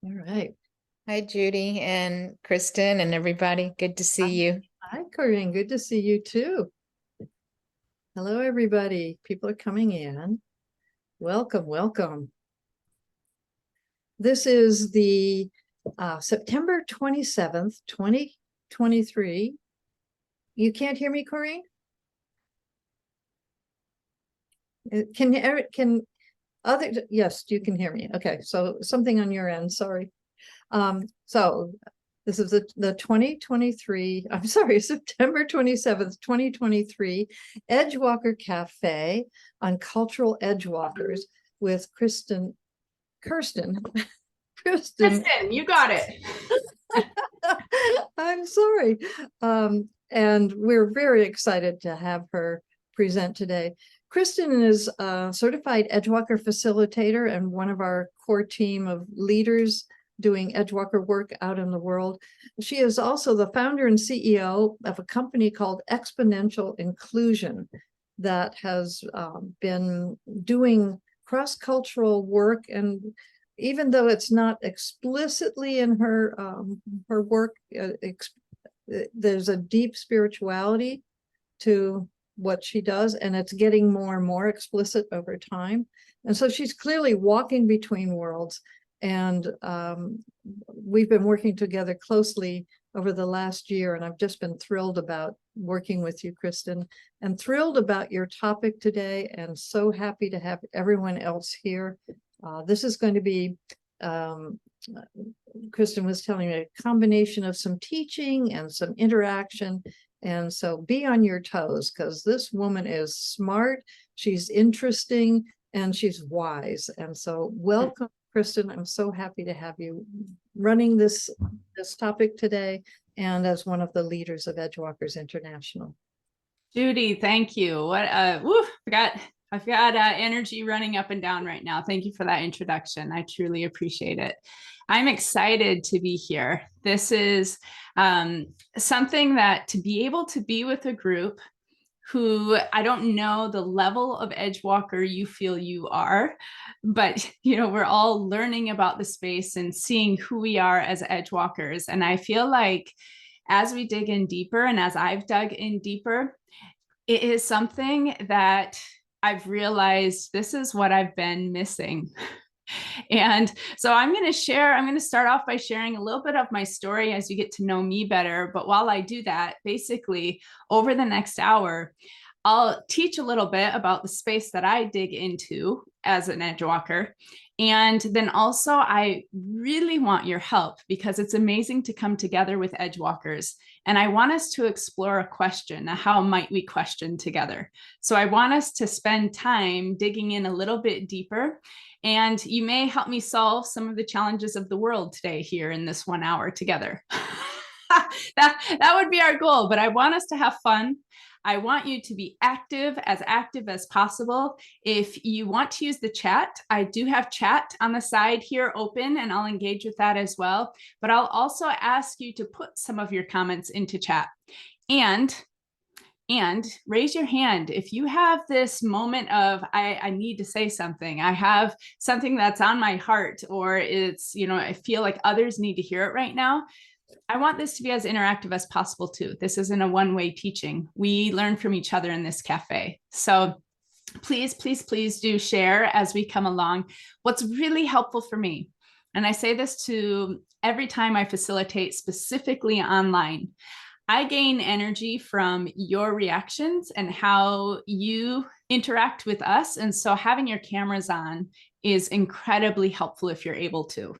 All right. Hi, Judy and Kristen and everybody. Good to see you. Hi, Corinne. Good to see you too. Hello, everybody. People are coming in. Welcome, welcome. This is the September 27th, 2023. You can't hear me, Corinne? Yes, you can hear me. Okay, so something on your end, sorry. So this is the 2023, I'm sorry, September 27th, 2023, Edgewalker Cafe on Cultural Edgewalkers with Kristin, Kristin, You got it. I'm sorry. And we're very excited to have her present today. Kristin is a certified Edgewalker facilitator and one of our core team of leaders doing Edgewalker work out in the world. She is also the founder and CEO of a company called Exponential Inclusion that has been doing cross-cultural work, and even though it's not explicitly in her work, there's a deep spirituality to what she does, and it's getting more and more explicit over time. And so she's clearly walking between worlds. And we've been working together closely over the last year, and I've just been thrilled about working with you, Kristin, and thrilled about your topic today, and so happy to have everyone else here. This is going to be, Kristin was telling me, a combination of some teaching and some interaction. And so be on your toes, because this woman is smart, she's interesting, and she's wise. And so welcome, Kristin. I'm so happy to have you running this topic today and as one of the leaders of Edgewalkers International. Judy, thank you. What I've got energy running up and down right now. Thank you for that introduction. I truly appreciate it. I'm excited to be here. This is something that, to be able to be with a group who, I don't know the level of Edgewalker you feel you are, but we're all learning about the space and seeing who we are as Edgewalkers. And I feel like as we dig in deeper, and as I've dug in deeper, it is something that I've realized this is what I've been missing. And so I'm going to start off by sharing a little bit of my story as you get to know me better. But while I do that, basically over the next hour, I'll teach a little bit about the space that I dig into as an Edgewalker. And then also, I really want your help, because it's amazing to come together with Edgewalkers. And I want us to explore a question: how might we question together? So I want us to spend time digging in a little bit deeper. And you may help me solve some of the challenges of the world today here in this 1 hour together. that would be our goal, but I want us to have fun. I want you to be active as possible. If you want to use the chat, I do have chat on the side here open, and I'll engage with that as well. But I'll also ask you to put some of your comments into chat. And raise your hand if you have this moment of, I need to say something. I have something that's on my heart, or it's, I feel like others need to hear it right now. I want this to be as interactive as possible too. This isn't a one-way teaching. We learn from each other in this cafe. So please, please, please do share as we come along. What's really helpful for me, and I say this to every time I facilitate, specifically online, I gain energy from your reactions and how you interact with us. And so having your cameras on is incredibly helpful if you're able to.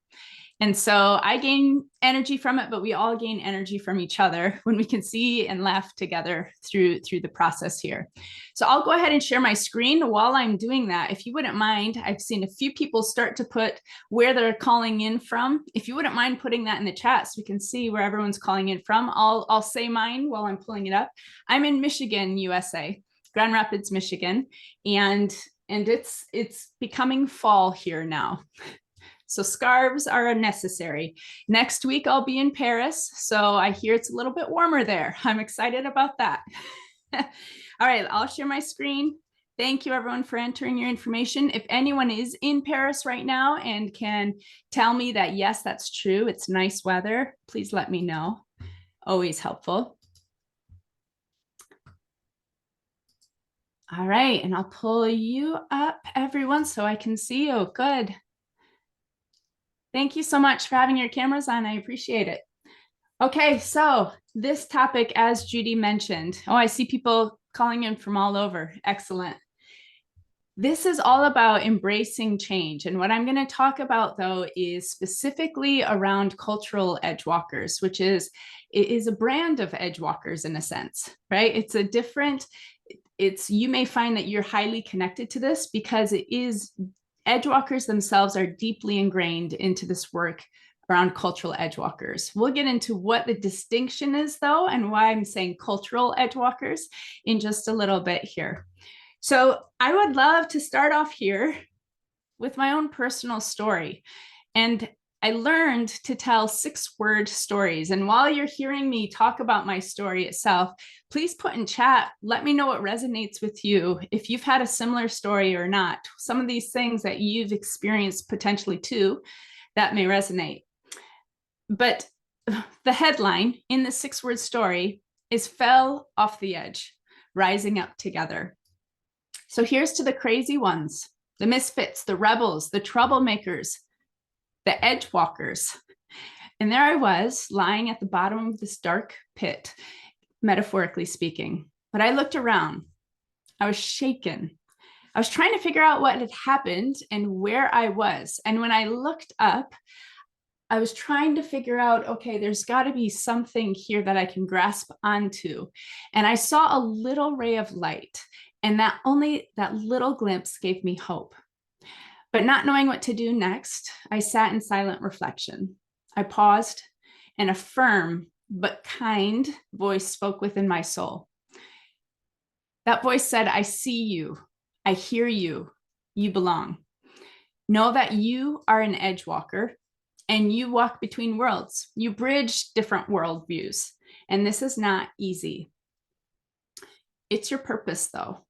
And so I gain energy from it, but we all gain energy from each other when we can see and laugh together through the process here. So I'll go ahead and share my screen. While I'm doing that, if you wouldn't mind, I've seen a few people start to put where they're calling in from. If you wouldn't mind putting that in the chat so we can see where everyone's calling in from, I'll say mine while I'm pulling it up. I'm in Michigan, USA, Grand Rapids, Michigan, and it's becoming fall here now. So scarves are necessary. Next week, I'll be in Paris. So I hear it's a little bit warmer there. I'm excited about that. All right, I'll share my screen. Thank you everyone for entering your information. If anyone is in Paris right now and can tell me that, yes, that's true, it's nice weather, please let me know. Always helpful. All right, and I'll pull you up, everyone, so I can see you. Good. Thank you so much for having your cameras on. I appreciate it. Okay, so this topic, as Judy mentioned, oh, I see people calling in from all over. Excellent. This is all about embracing change. And what I'm going to talk about, though, is specifically around cultural edgewalkers, which is, it is a brand of edgewalkers in a sense, right? It's a different, you may find that you're highly connected to this because it is, edgewalkers themselves are deeply ingrained into this work around cultural edgewalkers. We'll get into what the distinction is, though, and why I'm saying cultural edgewalkers in just a little bit here. So I would love to start off here with my own personal story. And I learned to tell 6-word stories. And while you're hearing me talk about my story itself, please put in chat, let me know what resonates with you, if you've had a similar story or not. Some of these things that you've experienced potentially too, that may resonate. But the headline in the 6-word story is "Fell Off the Edge, Rising Up Together." So here's to the crazy ones, the misfits, the rebels, the troublemakers, the edgewalkers. And there I was, lying at the bottom of this dark pit, metaphorically speaking. But I looked around. I was shaken. I was trying to figure out what had happened and where I was. And when I looked up, I was trying to figure out, okay, there's got to be something here that I can grasp onto. And I saw a little ray of light. And that little glimpse gave me hope. But not knowing what to do next, I sat in silent reflection. I paused, and a firm but kind voice spoke within my soul. That voice said, "I see you. I hear you. You belong. Know that you are an edgewalker, and you walk between worlds. You bridge different worldviews, and this is not easy. It's your purpose, though.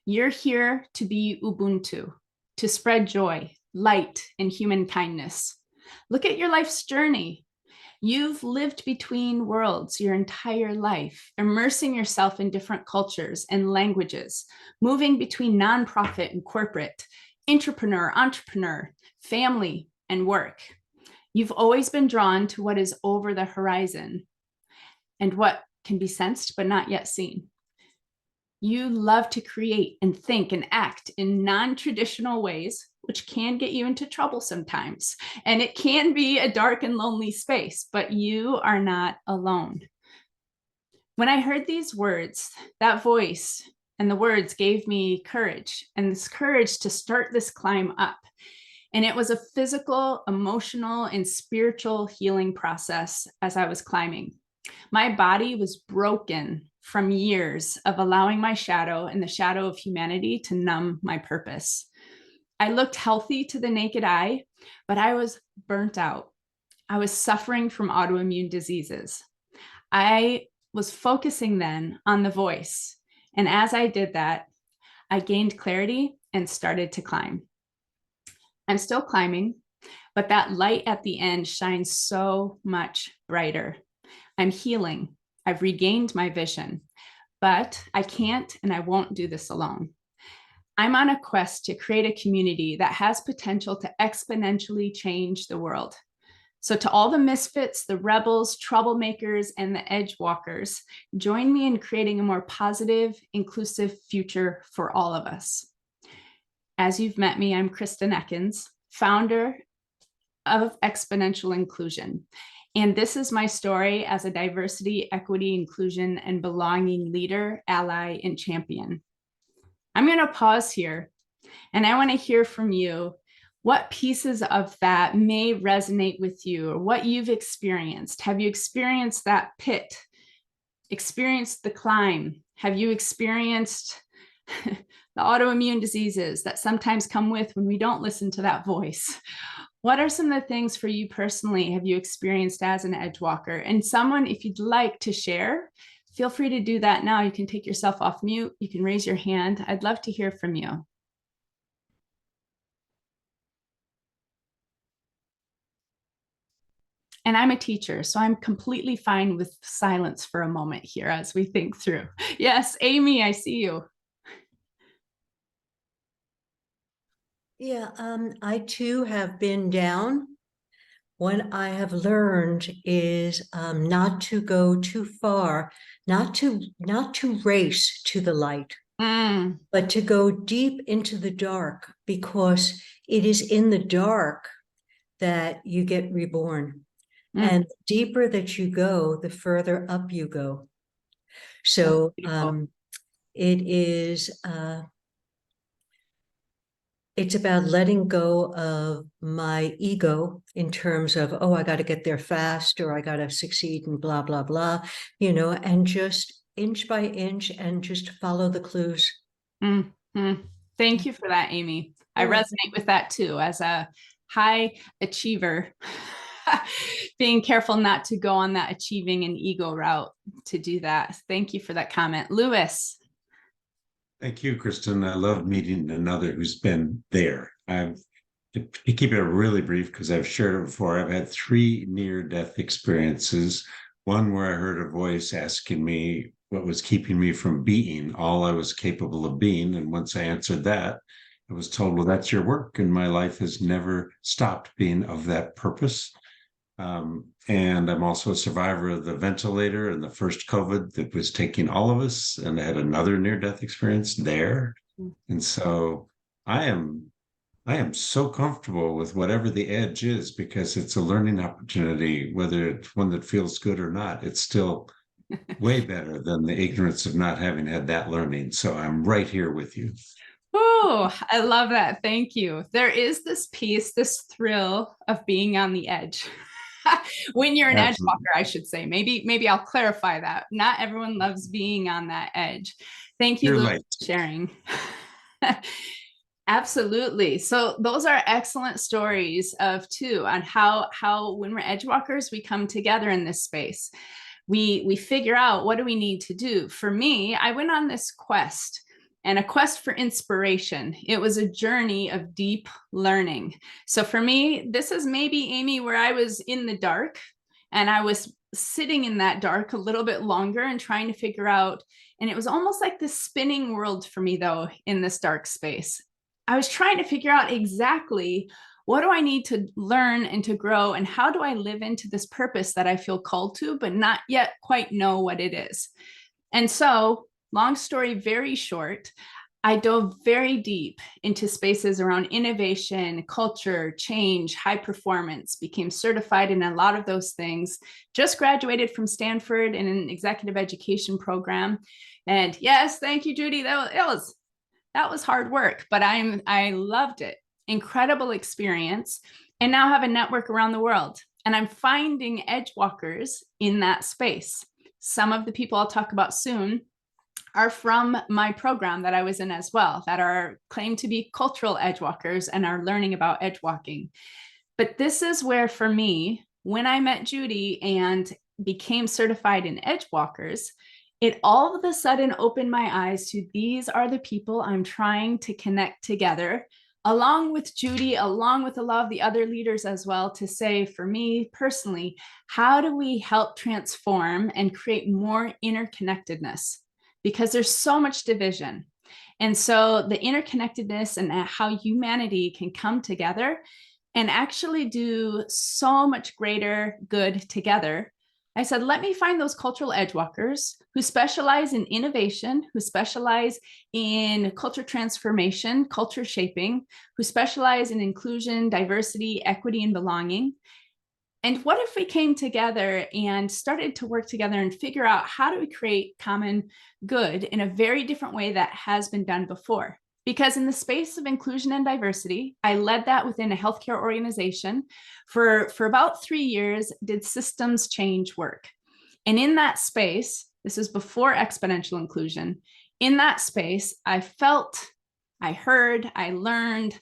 You're here to be Ubuntu, to spread joy, light, and human kindness. Look at your life's journey. You've lived between worlds your entire life, immersing yourself in different cultures and languages, moving between nonprofit and corporate, entrepreneur, family, and work. You've always been drawn to what is over the horizon and what can be sensed but not yet seen. You love to create and think and act in non-traditional ways, which can get you into trouble sometimes. And it can be a dark and lonely space, but you are not alone. When I heard these words, that voice and the words gave me courage, and this courage to start this climb up. And it was a physical, emotional, and spiritual healing process as I was climbing. My body was broken from years of allowing my shadow and the shadow of humanity to numb my purpose. I looked healthy to the naked eye, but I was burnt out. I was suffering from autoimmune diseases. I was focusing then on the voice. And as I did that, I gained clarity and started to climb. I'm still climbing, but that light at the end shines so much brighter. I'm healing. I've regained my vision, but I can't and I won't do this alone. I'm on a quest to create a community that has potential to exponentially change the world. So to all the misfits, the rebels, troublemakers, and the edgewalkers, join me in creating a more positive, inclusive future for all of us. As you've met me, I'm Kristin Ekkens, founder of Exponential Inclusion. And this is my story as a diversity, equity, inclusion, and belonging leader, ally, and champion. I'm going to pause here, and I want to hear from you what pieces of that may resonate with you, or what you've experienced. Have you experienced that pit? Experienced the climb? Have you experienced the autoimmune diseases that sometimes come with when we don't listen to that voice? What are some of the things for you personally have you experienced as an edgewalker? And someone, if you'd like to share, feel free to do that now. You can take yourself off mute. You can raise your hand. I'd love to hear from you. And I'm a teacher, so I'm completely fine with silence for a moment here as we think through. Yes, Amy, I see you. Yeah, I too have been down. What I have learned is not to go too far, not to race to the light, but to go deep into the dark, because it is in the dark that you get reborn. And the deeper that you go, the further up you go. So it is it's about letting go of my ego in terms of, oh, I got to get there fast, or I got to succeed and blah, blah, blah, and just inch by inch and just follow the clues. Thank you for that, Amy. I resonate with that too. As a high achiever, being careful not to go on that achieving and ego route to do that. Thank you for that comment. Lewis. Thank you, Kristin. I love meeting another who's been there. To keep it really brief, because I've shared it before, I've had 3 near-death experiences. One where I heard a voice asking me what was keeping me from being all I was capable of being. And once I answered that, I was told, well, that's your work. And my life has never stopped being of that purpose. And I'm also a survivor of the ventilator and the first COVID that was taking all of us. And I had another near-death experience there. And so I am so comfortable with whatever the edge is, because it's a learning opportunity, whether it's one that feels good or not. It's still way better than the ignorance of not having had that learning. So I'm right here with you. Oh, I love that. Thank you. There is this piece, this thrill of being on the edge. When you're an Edgewalker, I should say. Maybe I'll clarify that. Not everyone loves being on that edge. Thank you, Luke, for sharing. Absolutely. So those are excellent stories on how when we're Edgewalkers, we come together in this space. We figure out, what do we need to do? For me, I went on this quest, and a quest for inspiration. It was a journey of deep learning. So for me, this is maybe, Amy, where I was in the dark, and I was sitting in that dark a little bit longer and trying to figure out, and it was almost like this spinning world for me though, in this dark space. I was trying to figure out exactly, what do I need to learn and to grow, and how do I live into this purpose that I feel called to, but not yet quite know what it is. And so, long story very short, I dove very deep into spaces around innovation, culture, change, high performance, became certified in a lot of those things, just graduated from Stanford in an executive education program. And yes, thank you, Judy. That was hard work, but I loved it. Incredible experience, and now have a network around the world. And I'm finding Edgewalkers in that space. Some of the people I'll talk about soon are from my program that I was in as well, that are claimed to be cultural Edgewalkers and are learning about edgewalking. But this is where, for me, when I met Judy and became certified in Edgewalkers, it all of a sudden opened my eyes to, these are the people I'm trying to connect together, along with Judy, along with a lot of the other leaders as well, to say, for me personally, how do we help transform and create more interconnectedness? Because there's so much division. And so the interconnectedness and how humanity can come together and actually do so much greater good together. I said, let me find those cultural Edgewalkers who specialize in innovation, who specialize in culture transformation, culture shaping, who specialize in inclusion, diversity, equity, and belonging. And what if we came together and started to work together and figure out, how do we create common good in a very different way that has been done before? Because in the space of inclusion and diversity, I led that within a healthcare organization for about 3 years, did systems change work. And in that space, this is before exponential inclusion, in that space, I felt, I heard, I learned,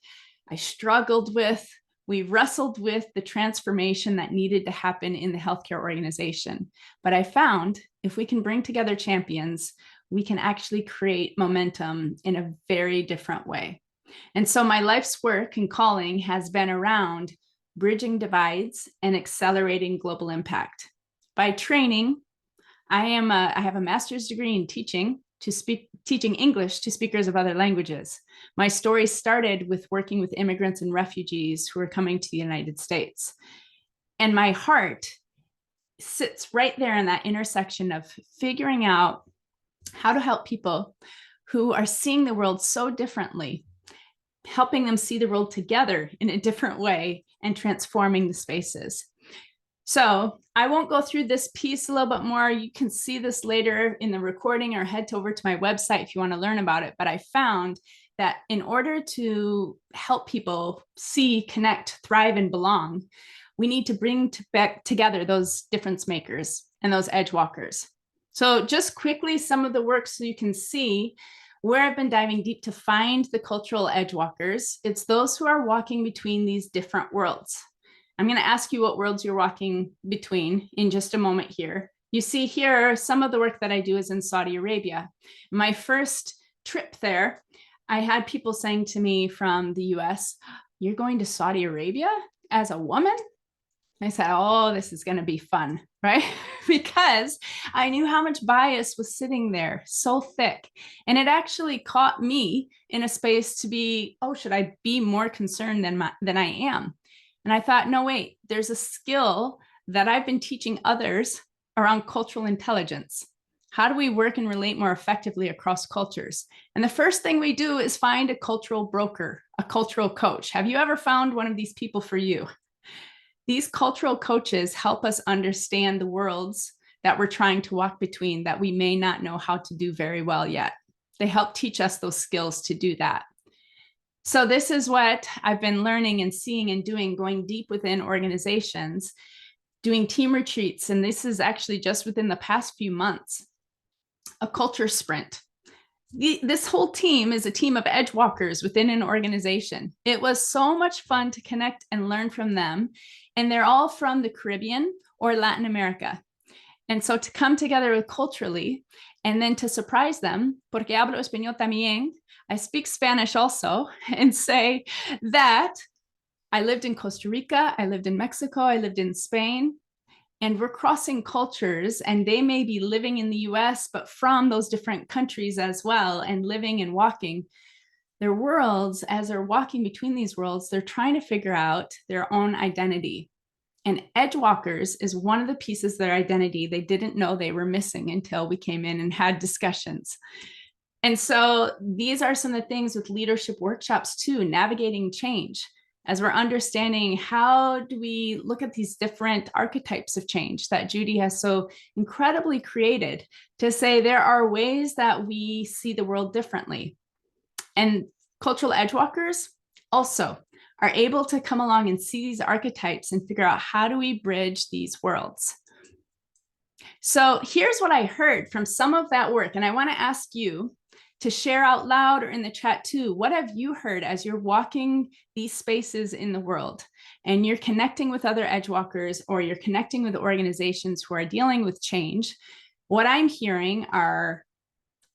I struggled with, We wrestled with the transformation that needed to happen in the healthcare organization. But I found if we can bring together champions, we can actually create momentum in a very different way. And so my life's work and calling has been around bridging divides and accelerating global impact. By training, I have a master's degree in teaching English to speakers of other languages. My story started with working with immigrants and refugees who are coming to the United States. And my heart sits right there in that intersection of figuring out how to help people who are seeing the world so differently, helping them see the world together in a different way and transforming the spaces. So I won't go through this piece a little bit more. You can see this later in the recording or head over to my website if you want to learn about it. But I found that in order to help people see, connect, thrive, and belong, we need to bring back together those difference makers and those edge walkers. So just quickly, some of the work so you can see where I've been diving deep to find the cultural edge walkers. It's those who are walking between these different worlds. I'm going to ask you what worlds you're walking between in just a moment here. You see here, some of the work that I do is in Saudi Arabia. My first trip there, I had people saying to me from the US, "You're going to Saudi Arabia as a woman?" I said, "Oh, this is going to be fun," right? Because I knew how much bias was sitting there so thick. And it actually caught me in a space to be, oh, should I be more concerned than I am? And I thought, no, wait, there's a skill that I've been teaching others around cultural intelligence. How do we work and relate more effectively across cultures? And the first thing we do is find a cultural broker, a cultural coach. Have you ever found one of these people for you? These cultural coaches help us understand the worlds that we're trying to walk between that we may not know how to do very well yet. They help teach us those skills to do that. So this is what I've been learning and seeing and doing, going deep within organizations, doing team retreats. And this is actually just within the past few months, a culture sprint. This whole team is a team of edge walkers within an organization. It was so much fun to connect and learn from them. And they're all from the Caribbean or Latin America. And so to come together culturally and then to surprise them, porque hablo español también, I speak Spanish also, and say that I lived in Costa Rica, I lived in Mexico, I lived in Spain, and we're crossing cultures, and they may be living in the US, but from those different countries as well, and living and walking their worlds. As they're walking between these worlds, they're trying to figure out their own identity. And Edgewalkers is one of the pieces of their identity they didn't know they were missing until we came in and had discussions. And so these are some of the things with leadership workshops too, navigating change, as we're understanding how do we look at these different archetypes of change that Judy has so incredibly created to say there are ways that we see the world differently. And cultural edgewalkers also are able to come along and see these archetypes and figure out how do we bridge these worlds. So here's what I heard from some of that work. And I want to ask you to share out loud or in the chat too. What have you heard as you're walking these spaces in the world and you're connecting with other edgewalkers or you're connecting with organizations who are dealing with change? What I'm hearing are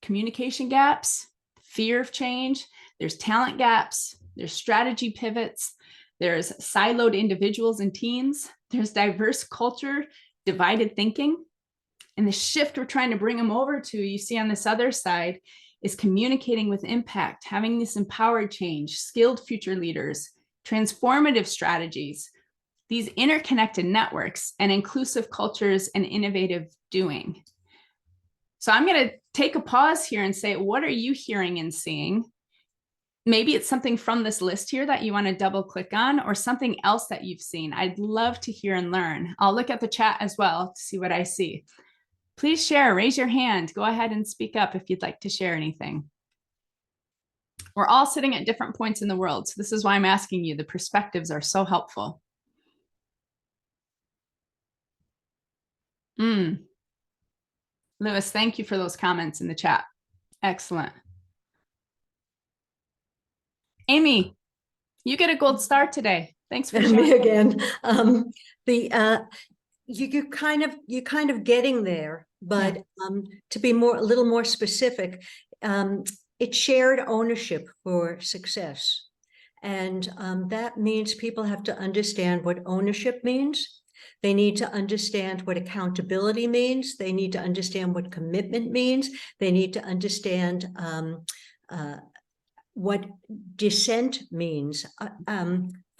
communication gaps, fear of change, there's talent gaps, there's strategy pivots, there's siloed individuals and teams, there's diverse culture, divided thinking. And the shift we're trying to bring them over to, you see on this other side, is communicating with impact, having this empowered change, skilled future leaders, transformative strategies, these interconnected networks, and inclusive cultures and innovative doing. So I'm going to take a pause here and say, what are you hearing and seeing? Maybe it's something from this list here that you want to double click on, or something else that you've seen. I'd love to hear and learn. I'll look at the chat as well to see what I see. Please share, raise your hand. Go ahead and speak up if you'd like to share anything. We're all sitting at different points in the world. So this is why I'm asking you. The perspectives are so helpful. Lewis, thank you for those comments in the chat. Excellent. Amy, you get a gold star today. Thanks for Me sharing. again. You kind of getting there, but to be a little more specific, it's shared ownership for success. And that means people have to understand what ownership means. They need to understand what accountability means. They need to understand what commitment means. They need to understand what dissent means,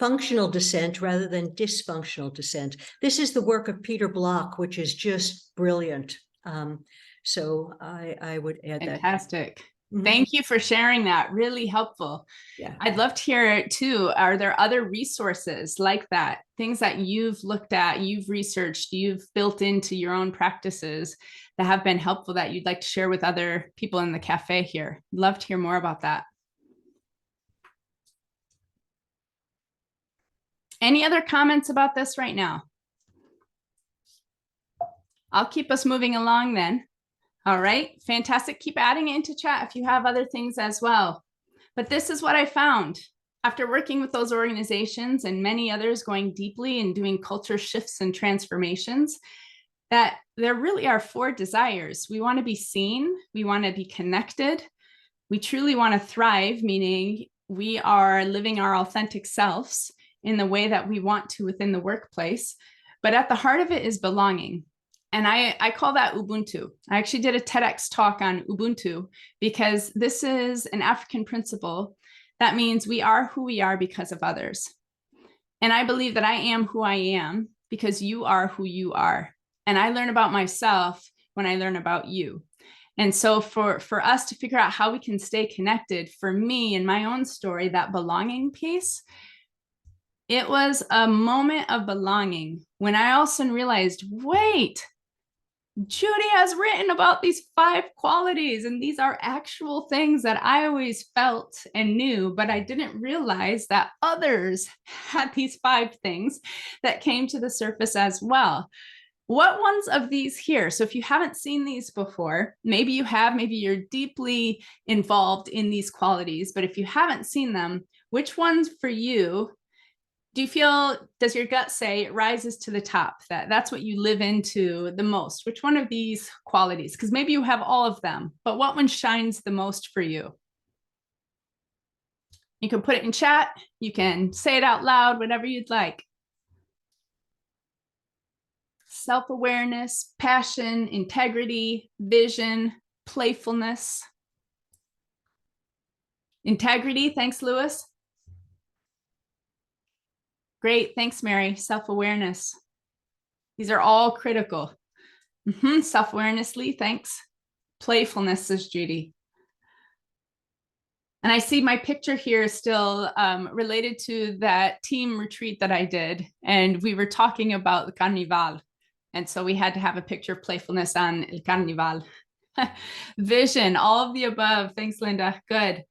functional dissent rather than dysfunctional dissent. This is the work of Peter Block, which is just brilliant. So I would add that. Fantastic. Mhm. Thank you for sharing that. Really helpful. Yeah. I'd love to hear it too. Are there other resources like that? Things that you've looked at, you've researched, you've built into your own practices that have been helpful that you'd like to share with other people in the cafe here? Love to hear more about that. Any other comments about this right now? I'll keep us moving along then. All right, fantastic. Keep adding it into chat if you have other things as well. But this is what I found after working with those organizations and many others going deeply and doing culture shifts and transformations, that there really are 4 desires. We want to be seen. We want to be connected. We truly want to thrive, meaning we are living our authentic selves in the way that we want to within the workplace. But at the heart of it is belonging. And I call that Ubuntu. I actually did a TEDx talk on Ubuntu because this is an African principle that means we are who we are because of others. And I believe that I am who I am because you are who you are. And I learn about myself when I learn about you. And so for us to figure out how we can stay connected, for me in my own story, that belonging piece, it was a moment of belonging when I all of a sudden realized, wait, Judy has written about these 5 qualities, and these are actual things that I always felt and knew, but I didn't realize that others had these 5 things that came to the surface as well. What ones of these here? So if you haven't seen these before, maybe you have, maybe you're deeply involved in these qualities, but if you haven't seen them, which ones for you do you feel, does your gut say it rises to the top, that that's what you live into the most? Which one of these qualities? Because maybe you have all of them, but what one shines the most for you? You can put it in chat. You can say it out loud, whatever you'd like. Self-awareness, passion, integrity, vision, playfulness. Integrity, thanks, Lewis. Great, thanks, Mary. Self-awareness. These are all critical. Self-awareness, Lee, thanks. Playfulness, says Judy. And I see my picture here still related to that team retreat that I did. And we were talking about the Carnival. And so we had to have a picture of playfulness on El Carnival. Vision, all of the above. Thanks, Linda. Good.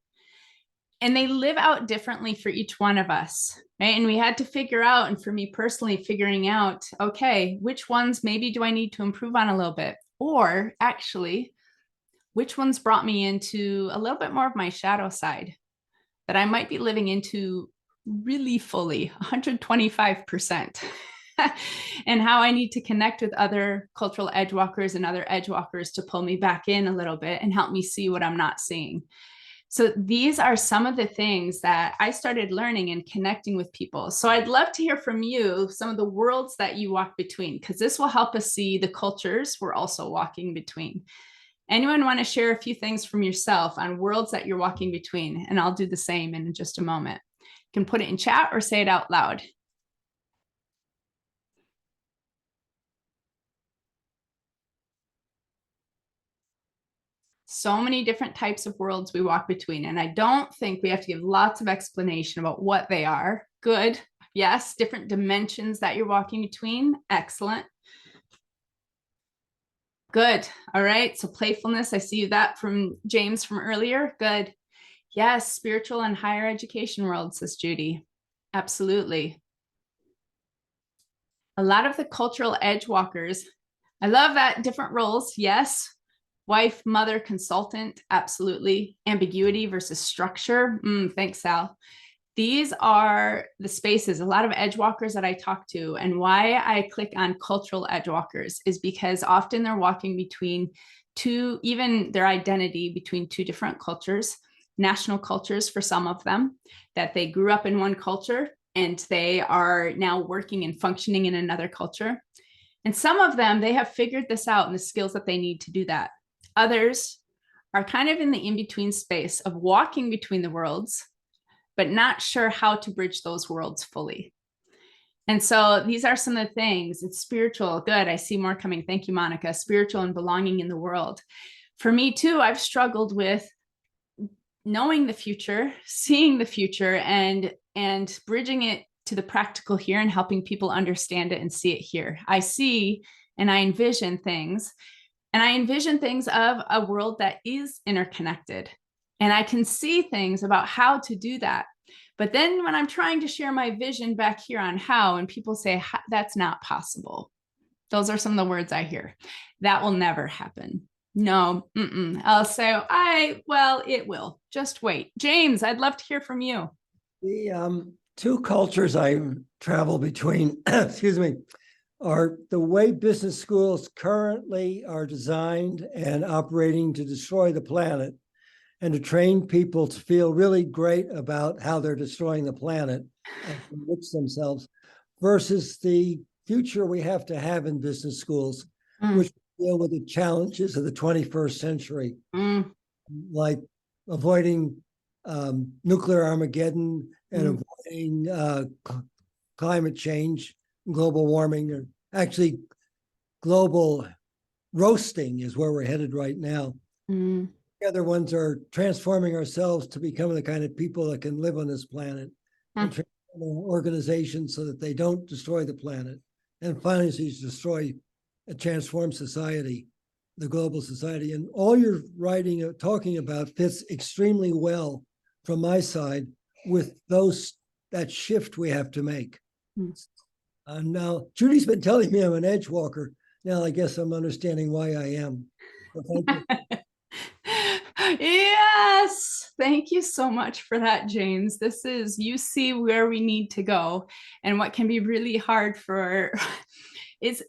And they live out differently for each one of us, right? And we had to figure out, and for me personally, figuring out, okay, which ones maybe do I need to improve on a little bit? Or actually, which ones brought me into a little bit more of my shadow side that I might be living into really fully, 125%. And how I need to connect with other cultural edgewalkers and other edgewalkers to pull me back in a little bit and help me see what I'm not seeing. So these are some of the things that I started learning and connecting with people. So I'd love to hear from you some of the worlds that you walk between, because this will help us see the cultures we're also walking between. Anyone want to share a few things from yourself on worlds that you're walking between? And I'll do the same in just a moment. You can put it in chat or say it out loud. So many different types of worlds we walk between. And I don't think we have to give lots of explanation about what they are. Good. Yes. Different dimensions that you're walking between. Excellent. Good. All right. So playfulness. I see that from James from earlier. Good. Yes. Spiritual and higher education world, says Judy. Absolutely. A lot of the cultural edgewalkers. I love that. Different roles. Yes. Wife, mother, consultant, absolutely. Ambiguity versus structure. Thanks, Sal. These are the spaces, a lot of Edgewalkers that I talk to, and why I click on cultural Edgewalkers is because often they're walking between even their identity between two different cultures, national cultures for some of them, that they grew up in one culture and they are now working and functioning in another culture. And some of them, they have figured this out and the skills that they need to do that. Others are kind of in the in-between space of walking between the worlds, but not sure how to bridge those worlds fully. And so these are some of the things. It's spiritual. Good. I see more coming. Thank you, Monica. Spiritual and belonging in the world. For me too, I've struggled with knowing the future, seeing the future, and bridging it to the practical here and helping people understand it and see it here. I see and I envision things, and I envision things of a world that is interconnected. And I can see things about how to do that. But then when I'm trying to share my vision back here on how, and people say, that's not possible. Those are some of the words I hear. That will never happen. No, I'll say, well, it will. Just wait. James, I'd love to hear from you. The two cultures I travel between, excuse me, are the way business schools currently are designed and operating to destroy the planet and to train people to feel really great about how they're destroying the planet and enrich themselves, versus the future we have to have in business schools, which deal with the challenges of the 21st century, like avoiding nuclear Armageddon and avoiding climate change, global warming, or actually global roasting is where we're headed right now. The other ones are transforming ourselves to become the kind of people that can live on this planet and transform organizations so that they don't destroy the planet. And finally, destroy and transform society, the global society. And all you're writing, talking about fits extremely well from my side with that shift we have to make. Now, Judy's been telling me I'm an Edgewalker. Now I guess I'm understanding why I am. So thank you. Yes, thank you so much for that, James. You see where we need to go, and what can be really hard for is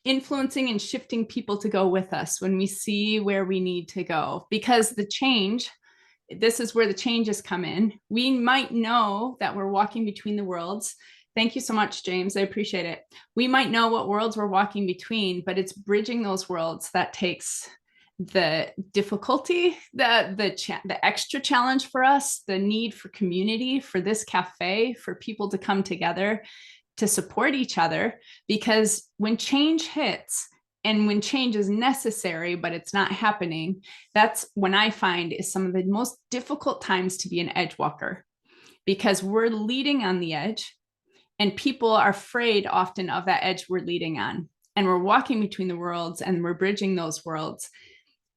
influencing and shifting people to go with us when we see where we need to go, because this is where the changes come in. We might know that we're walking between the worlds. Thank you so much, James. I appreciate it. We might know what worlds we're walking between, but it's bridging those worlds that takes the difficulty, the extra challenge for us, the need for community, for this cafe, for people to come together to support each other. Because when change hits and when change is necessary, but it's not happening, that's when I find is some of the most difficult times to be an Edgewalker, because we're leading on the edge and people are afraid often of that edge we're leading on. And we're walking between the worlds and we're bridging those worlds.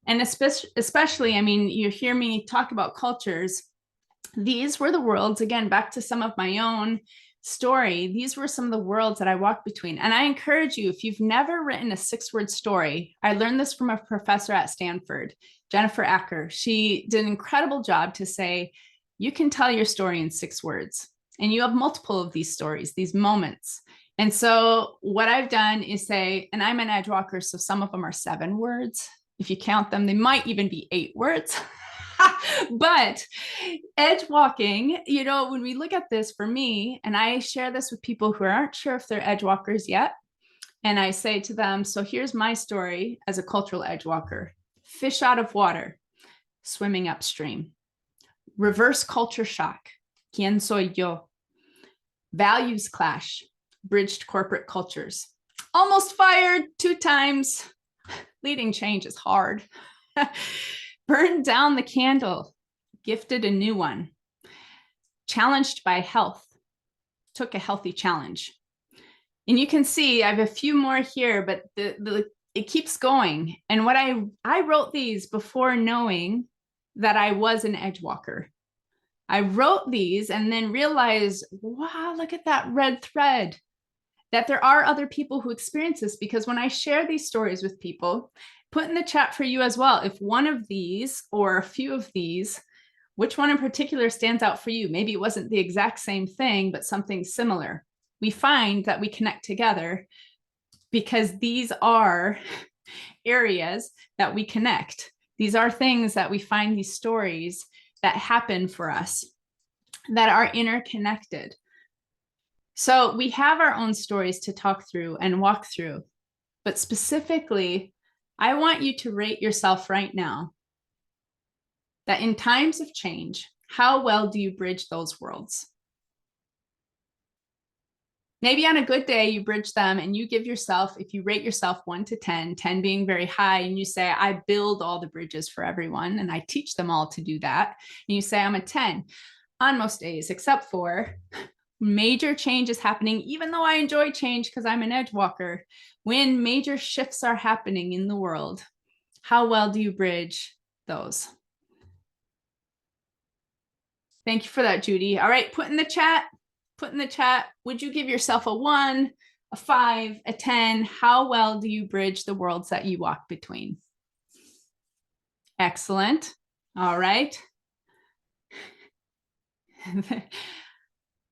And especially, I mean, you hear me talk about cultures. These were the worlds, again, back to some of my own story. These were some of the worlds that I walked between. And I encourage you, if you've never written a 6-word story, I learned this from a professor at Stanford, Jennifer Acker. She did an incredible job to say, you can tell your story in 6 words. And you have multiple of these stories, these moments. And so what I've done is say, and I'm an Edgewalker, so some of them are 7 words. If you count them, they might even be 8 words. But edge walking, when we look at this for me, and I share this with people who aren't sure if they're Edgewalkers yet, and I say to them, so here's my story as a cultural Edgewalker. Fish out of water, swimming upstream. Reverse culture shock. ¿Quién soy yo? Values clash, bridged corporate cultures. Almost fired 2 times. Leading change is hard. Burned down the candle, gifted a new one. Challenged by health, took a healthy challenge. And you can see I have a few more here, but it keeps going. And what I wrote these before knowing that I was an Edgewalker. I wrote these and then realized, wow, look at that red thread, that there are other people who experience this. Because when I share these stories with people, put in the chat for you as well, if one of these or a few of these Which one in particular stands out for you? Maybe it wasn't the exact same thing, but something similar. We find that we connect together because these are areas that we connect. These are things that we find, these stories that happen for us that are interconnected. So we have our own stories to talk through and walk through, but specifically, I want you to rate yourself right now that in times of change, how well do you bridge those worlds? Maybe on a good day, you bridge them and you give yourself, if you rate yourself 1 to 10, 10 being very high, and you say, I build all the bridges for everyone and I teach them all to do that. And you say, I'm a 10 on most days, except for major change is happening, even though I enjoy change because I'm an Edgewalker. When major shifts are happening in the world, how well do you bridge those? Thank you for that, Judy. All right, put in the chat, would you give yourself a 1, a 5, a 10? How well do you bridge the worlds that you walk between? Excellent. All right.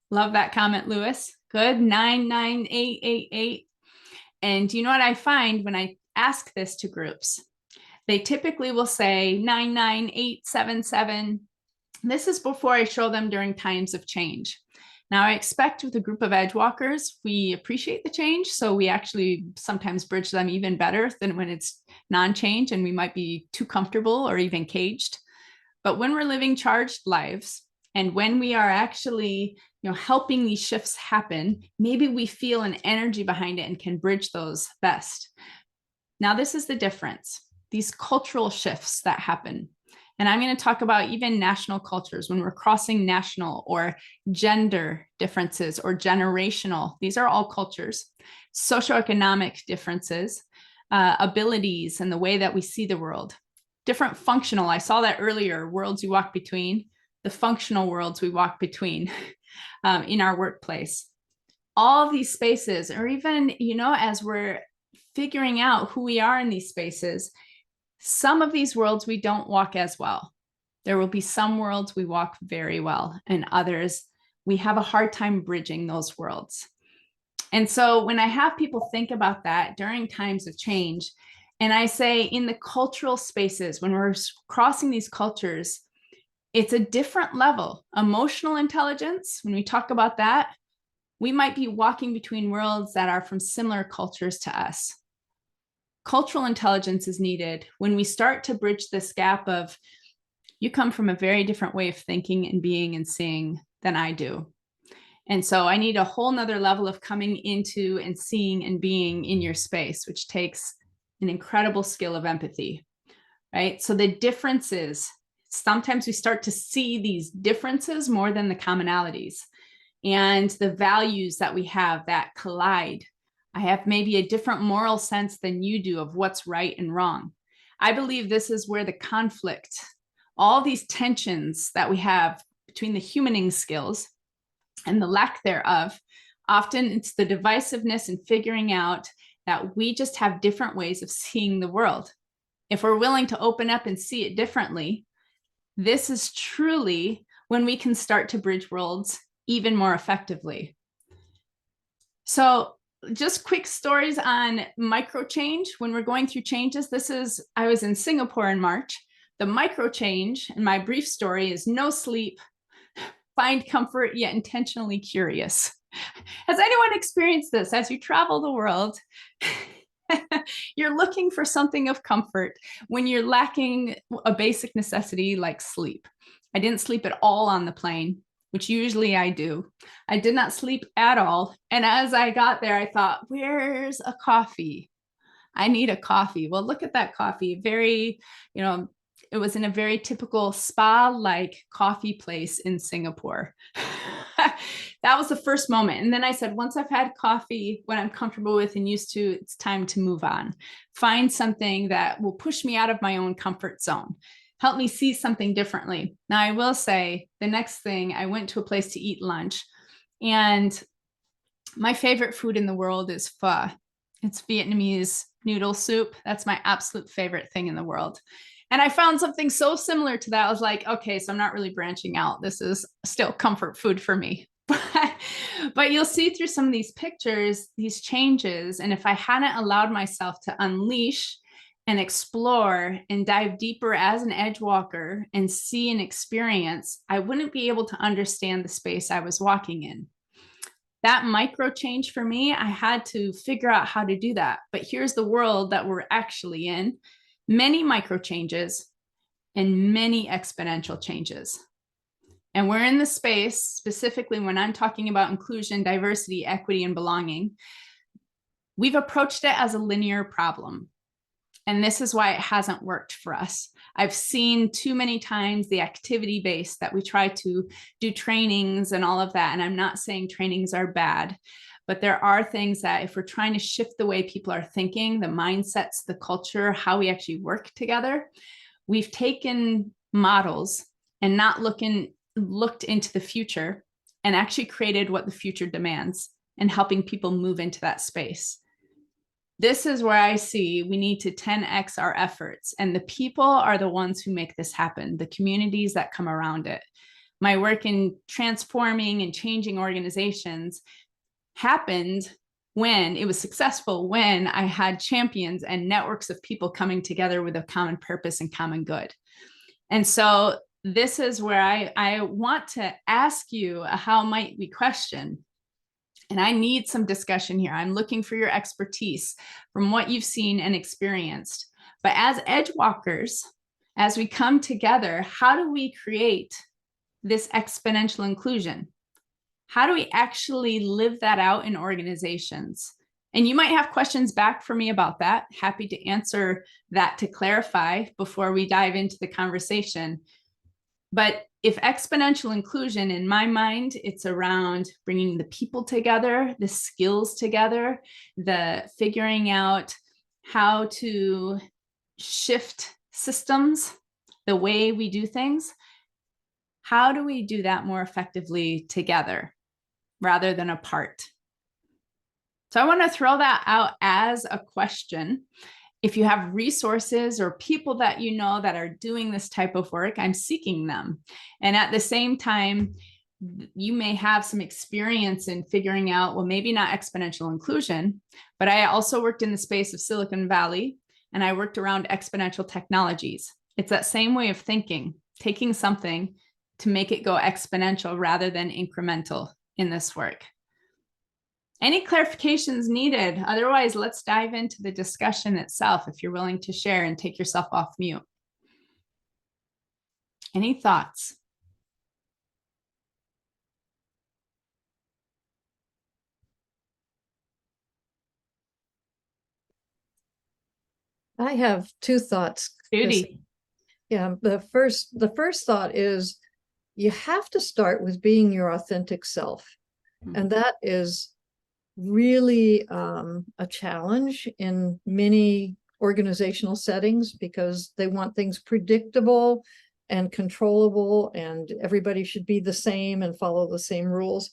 Love that comment, Lewis. Good. 99888. And you know what I find when I ask this to groups? They typically will say 99877. This is before I show them during times of change. Now, I expect with a group of Edgewalkers, we appreciate the change. So we actually sometimes bridge them even better than when it's non-change and we might be too comfortable or even caged. But when we're living charged lives and when we are actually, helping these shifts happen, maybe we feel an energy behind it and can bridge those best. Now, this is the difference, these cultural shifts that happen. And I'm going to talk about even national cultures when we're crossing national or gender differences or generational. These are all cultures, socioeconomic differences, abilities, and the way that we see the world. Different functional, I saw that earlier, worlds you walk between, the functional worlds we walk between in our workplace. All of these spaces, or even, as we're figuring out who we are in these spaces, some of these worlds we don't walk as well. There will be some worlds we walk very well, and others we have a hard time bridging those worlds. And so when I have people think about that during times of change, and I say in the cultural spaces, when we're crossing these cultures, it's a different level. Emotional intelligence, when we talk about that, we might be walking between worlds that are from similar cultures to us. Cultural intelligence is needed when we start to bridge this gap of, you come from a very different way of thinking and being and seeing than I do. And so I need a whole nother level of coming into and seeing and being in your space, which takes an incredible skill of empathy, right? So the differences, sometimes we start to see these differences more than the commonalities and the values that we have that collide. I have maybe a different moral sense than you do of what's right and wrong. I believe this is where the conflict, all these tensions that we have between the humaning skills and the lack thereof, often it's the divisiveness and figuring out that we just have different ways of seeing the world. If we're willing to open up and see it differently, this is truly when we can start to bridge worlds even more effectively. So just quick stories on micro change. When we're going through changes, I was in Singapore in March. The micro change in my brief story is no sleep, find comfort, yet intentionally curious. Has anyone experienced this as you travel the world? You're looking for something of comfort when you're lacking a basic necessity like sleep. I didn't sleep at all on the plane, which usually I do. I did not sleep at all. And as I got there, I thought, where's a coffee? I need a coffee. Well, look at that coffee. Very, it was in a very typical spa-like coffee place in Singapore. That was the first moment. And then I said, once I've had coffee, what I'm comfortable with and used to, it's time to move on. Find something that will push me out of my own comfort zone. Help me see something differently. Now, I will say the next thing, I went to a place to eat lunch, and my favorite food in the world is pho. It's Vietnamese noodle soup. That's my absolute favorite thing in the world. And I found something so similar to that. I was like, okay, so I'm not really branching out. This is still comfort food for me. But you'll see through some of these pictures, these changes. And if I hadn't allowed myself to unleash and explore and dive deeper as an Edgewalker and see and experience, I wouldn't be able to understand the space I was walking in. That micro change for me, I had to figure out how to do that. But here's the world that we're actually in. Many micro changes and many exponential changes. And we're in the space, specifically when I'm talking about inclusion, diversity, equity, and belonging, we've approached it as a linear problem. And this is why it hasn't worked for us. I've seen too many times the activity base that we try to do trainings and all of that. And I'm not saying trainings are bad, but there are things that if we're trying to shift the way people are thinking, the mindsets, the culture, how we actually work together, we've taken models and not looked into the future and actually created what the future demands and helping people move into that space. This is where I see we need to 10x our efforts, and the people are the ones who make this happen, the communities that come around it. My work in transforming and changing organizations happened when it was successful, when I had champions and networks of people coming together with a common purpose and common good. And so this is where I want to ask you a how might we question. And I need some discussion here. I'm looking for your expertise from what you've seen and experienced. But as Edgewalkers, as we come together, how do we create this exponential inclusion? How do we actually live that out in organizations? And you might have questions back for me about that. Happy to answer that to clarify before we dive into the conversation. But if exponential inclusion, in my mind, it's around bringing the people together, the skills together, the figuring out how to shift systems, the way we do things. How do we do that more effectively together rather than apart? So I want to throw that out as a question. If you have resources or people that you know that are doing this type of work, I'm seeking them. And at the same time, you may have some experience in figuring out, well, maybe not exponential inclusion, but I also worked in the space of Silicon Valley, and I worked around exponential technologies. It's that same way of thinking, taking something to make it go exponential rather than incremental in this work. Any clarifications needed? Otherwise, let's dive into the discussion itself if you're willing to share and take yourself off mute. Any thoughts? I have two thoughts. Judy. Yeah, the first thought is you have to start with being your authentic self. And that is really a challenge in many organizational settings because they want things predictable and controllable, and everybody should be the same and follow the same rules.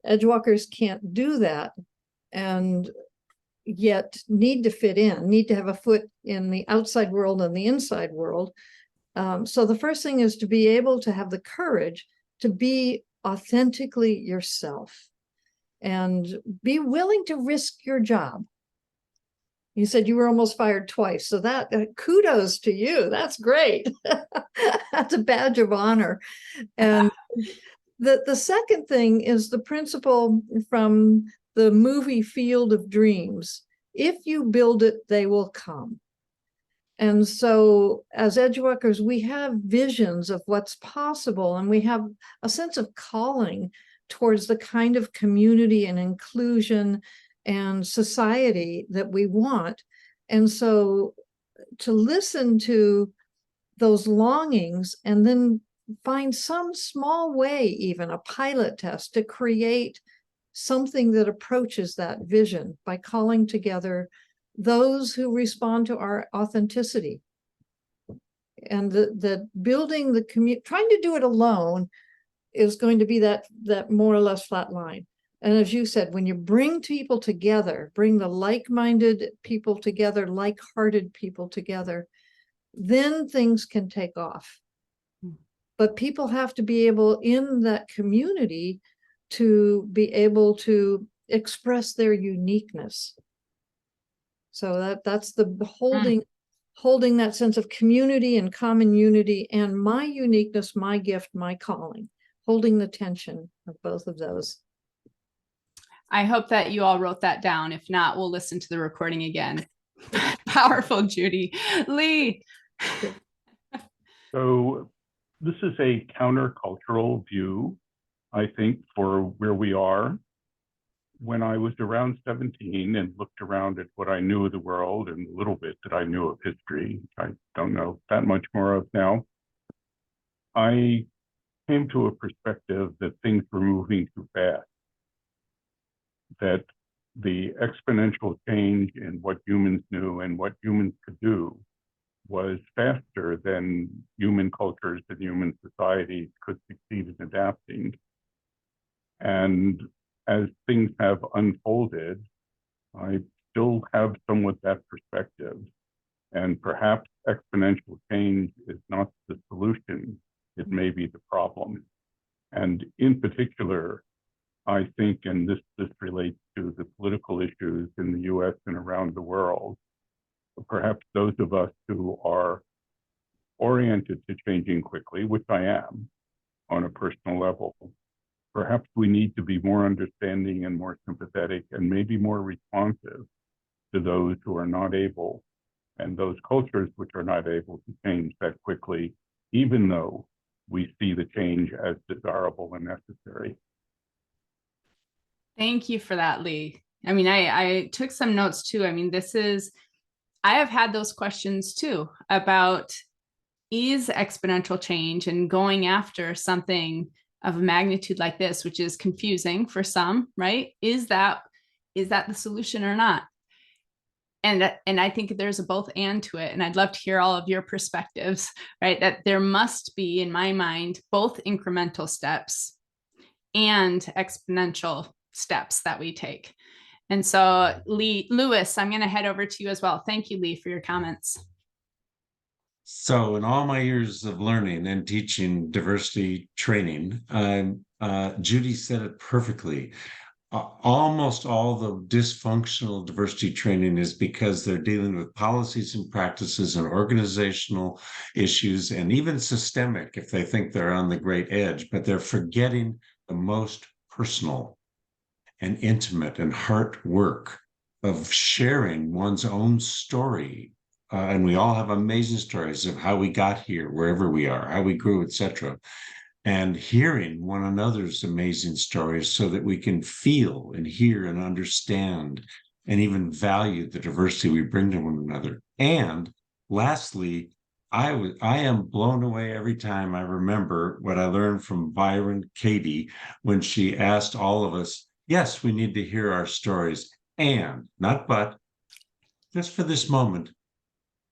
Edgewalkers can't do that, and yet need to fit in, need to have a foot in the outside world and the inside world. So the first thing is to be able to have the courage to be authentically yourself and be willing to risk your job. You said you were almost fired twice, so that kudos to you. That's great. That's a badge of honor. And the second thing is the principle from the movie Field of Dreams. If you build it, they will come. And so as Edgewalkers, we have visions of what's possible, and we have a sense of calling towards the kind of community and inclusion and society that we want. And so to listen to those longings and then find some small way, even a pilot test, to create something that approaches that vision by calling together those who respond to our authenticity. And the building the community, trying to do it alone is going to be that more or less flat line. And as you said, when you bring people together, bring the like-minded people together, like-hearted people together, then things can take off. But people have to be able in that community to be able to express their uniqueness. So that's the holding that sense of community and common unity and my uniqueness, my gift, my calling, holding the tension of both of those. I hope that you all wrote that down. If not, we'll listen to the recording again. Powerful, Judy. Lee. So this is a countercultural view, I think, for where we are. When I was around 17 and looked around at what I knew of the world and the little bit that I knew of history, I don't know that much more of now, I came to a perspective that things were moving too fast, that the exponential change in what humans knew and what humans could do was faster than human cultures and human societies could succeed in adapting. And as things have unfolded, I still have somewhat that perspective. And perhaps exponential change is not the solution, it may be the problem. And in particular, I think, and this relates to the political issues in the US and around the world, perhaps those of us who are oriented to changing quickly, which I am on a personal level, perhaps we need to be more understanding and more sympathetic and maybe more responsive to those who are not able and those cultures which are not able to change that quickly, even though we see the change as desirable and necessary. Thank you for that, Lee. I mean, I took some notes too. I mean, I have had those questions too about is exponential change and going after something of a magnitude like this, which is confusing for some, right? Is that the solution or not? And I think there's a both and to it. And I'd love to hear all of your perspectives, right? That there must be, in my mind, both incremental steps and exponential steps that we take. And so Lewis, I'm going to head over to you as well. Thank you, Lee, for your comments. So in all my years of learning and teaching diversity training, Judy said it perfectly. Almost all the dysfunctional diversity training is because they're dealing with policies and practices and organizational issues and even systemic if they think they're on the great edge, but they're forgetting the most personal and intimate and heart work of sharing one's own story. And we all have amazing stories of how we got here, wherever we are, how we grew, etc. And hearing one another's amazing stories so that we can feel and hear and understand and even value the diversity we bring to one another. And lastly, I am blown away every time I remember what I learned from Byron Katie when she asked all of us, yes, we need to hear our stories, and not but, just for this moment,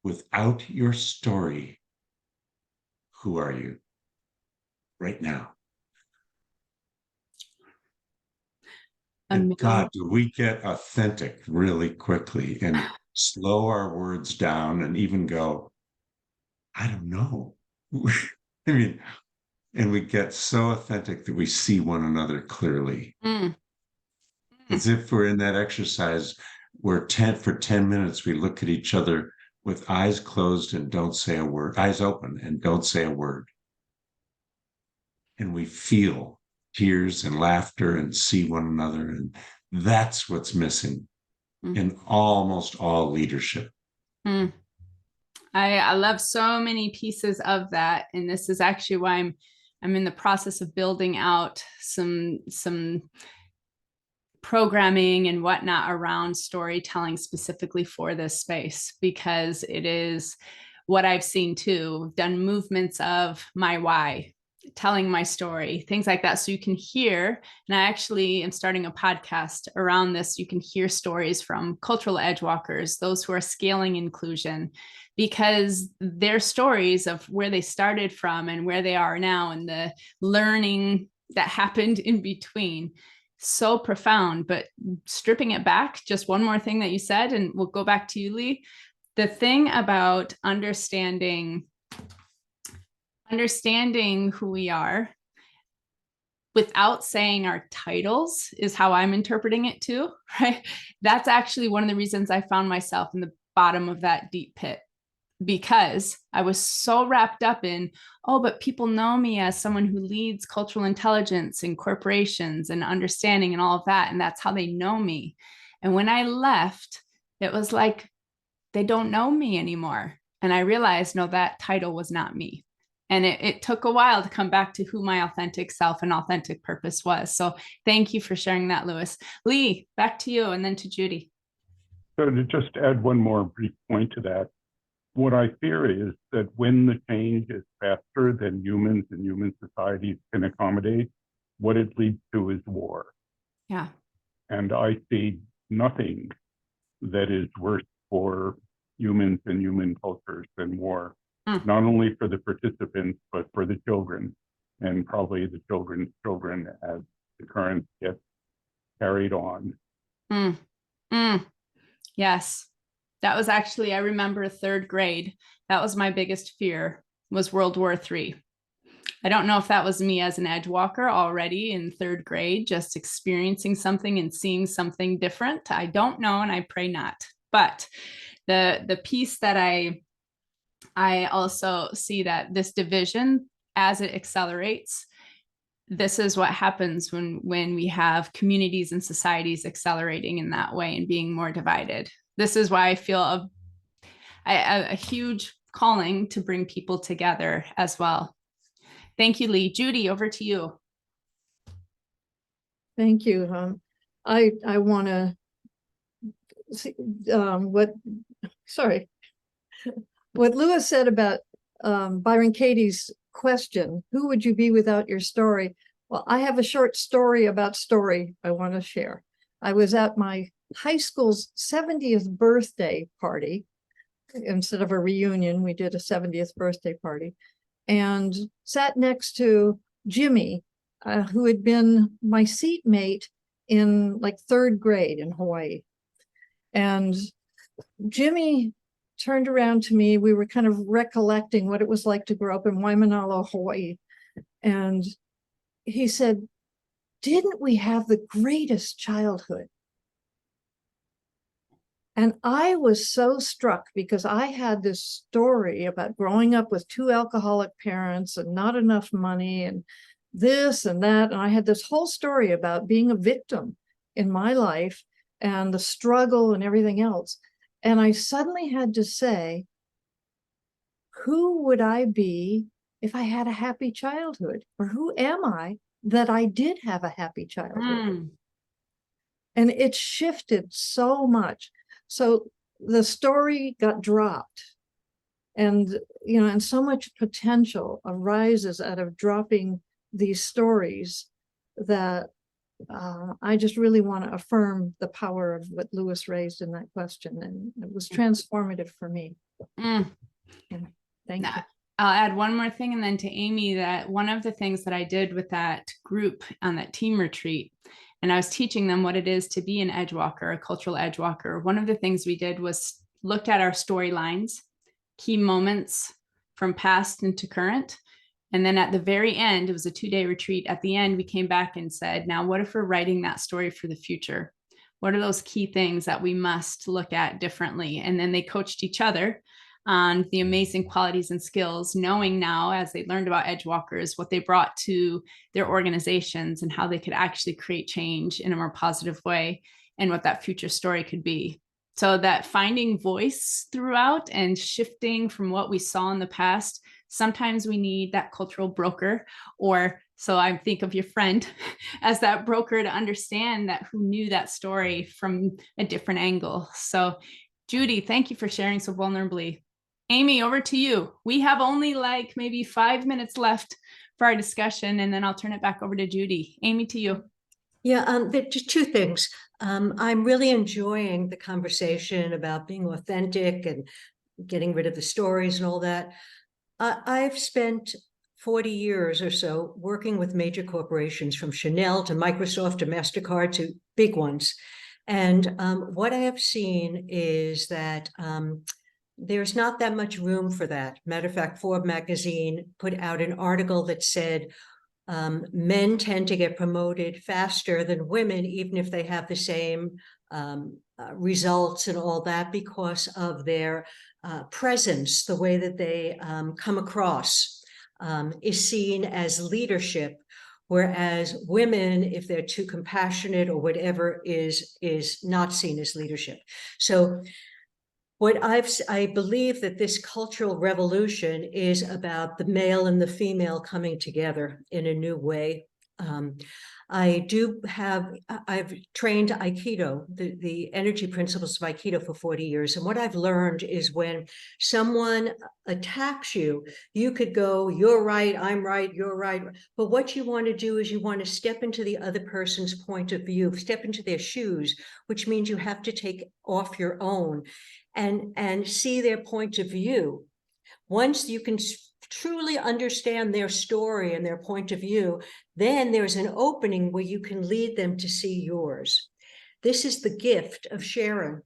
without your story, who are you right now? And God, do we get authentic really quickly and slow our words down and even go, I don't know. I mean, and we get so authentic that we see one another clearly. As if we're in that exercise where for 10 minutes, we look at each other with eyes closed and don't say a word, eyes open and don't say a word. And we feel tears and laughter and see one another. And that's what's missing in almost all leadership. I love so many pieces of that. And this is actually why I'm in the process of building out some programming and whatnot around storytelling specifically for this space, because it is what I've seen too. We've done movements of my why, telling my story, things like that. So you can hear, and I actually am starting a podcast around this. You can hear stories from cultural edgewalkers, those who are scaling inclusion, because their stories of where they started from and where they are now and the learning that happened in between, so profound. But stripping it back, just one more thing that you said, and we'll go back to you, Lee. the thing about understanding who we are without saying our titles is how I'm interpreting it too, right? That's actually one of the reasons I found myself in the bottom of that deep pit, because I was so wrapped up in, oh, but people know me as someone who leads cultural intelligence in corporations and understanding and all of that. And that's how they know me. And when I left, it was like, they don't know me anymore. And I realized, no, that title was not me. And it took a while to come back to who my authentic self and authentic purpose was. So thank you for sharing that, Louis. Lee, back to you, and then to Judy. So to just add one more brief point to that, what I fear is that when the change is faster than humans and human societies can accommodate, what it leads to is war. Yeah. And I see nothing that is worse for humans and human cultures than war. Not only for the participants, but for the children, and probably the children's children as the currents get carried on. Yes, that was actually, I remember third grade. That was my biggest fear, was World War III. I don't know if that was me as an Edgewalker already in third grade, just experiencing something and seeing something different. I don't know, and I pray not. But the piece that I also see that this division, as it accelerates, this is what happens when we have communities and societies accelerating in that way and being more divided. This is why I feel a huge calling to bring people together as well. Thank you, Lee. Judy, over to you. Thank you. I want to see what Louis said about Byron Katie's question, who would you be without your story? Well, I have a short story about story I want to share. I was at my high school's 70th birthday party. Instead of a reunion, we did a 70th birthday party, and sat next to Jimmy, who had been my seatmate in like third grade in Hawaii. And Jimmy turned around to me. We were kind of recollecting what it was like to grow up in Waimanalo, Hawaii. And he said, "Didn't we have the greatest childhood?" And I was so struck because I had this story about growing up with two alcoholic parents and not enough money and this and that. And I had this whole story about being a victim in my life and the struggle and everything else. And I suddenly had to say, who would I be if I had a happy childhood? Or who am I that I did have a happy childhood? And it shifted so much. So the story got dropped. And, you know, and so much potential arises out of dropping these stories that I just really want to affirm the power of what Louis raised in that question. And it was transformative for me. Thank you. I'll add one more thing, and then to Amy, that one of the things that I did with that group on that team retreat, and I was teaching them what it is to be an Edgewalker, a cultural Edgewalker. One of the things we did was looked at our storylines, key moments from past into current. And then at the very end, it was a 2-day retreat. At the end, we came back and said, now, what if we're writing that story for the future? What are those key things that we must look at differently? And then they coached each other on the amazing qualities and skills, knowing now as they learned about Edgewalkers, what they brought to their organizations and how they could actually create change in a more positive way and what that future story could be. So that finding voice throughout and shifting from what we saw in the past, sometimes we need that cultural broker, or so I think of your friend as that broker to understand that who knew that story from a different angle. So Judy, thank you for sharing so vulnerably. Amy, over to you. We have only like maybe 5 minutes left for our discussion, and then I'll turn it back over to Judy. Amy, to you. Yeah, just two things. I'm really enjoying the conversation about being authentic and getting rid of the stories and all that. I've spent 40 years or so working with major corporations, from Chanel to Microsoft to MasterCard to big ones. And what I have seen is that there's not that much room for that. Matter of fact, Forbes magazine put out an article that said men tend to get promoted faster than women, even if they have the same results and all that, because of their presence, the way that they come across is seen as leadership. Whereas women, if they're too compassionate or whatever, is not seen as leadership. So what I believe that this cultural revolution is about the male and the female coming together in a new way. I've trained Aikido, the energy principles of Aikido for 40 years. And what I've learned is when someone attacks you, you could go, you're right, I'm right, you're right. But what you want to do is you want to step into the other person's point of view, step into their shoes, which means you have to take off your own and see their point of view. Once you can truly understand their story and their point of view, then there's an opening where you can lead them to see yours. This is the gift of sharing.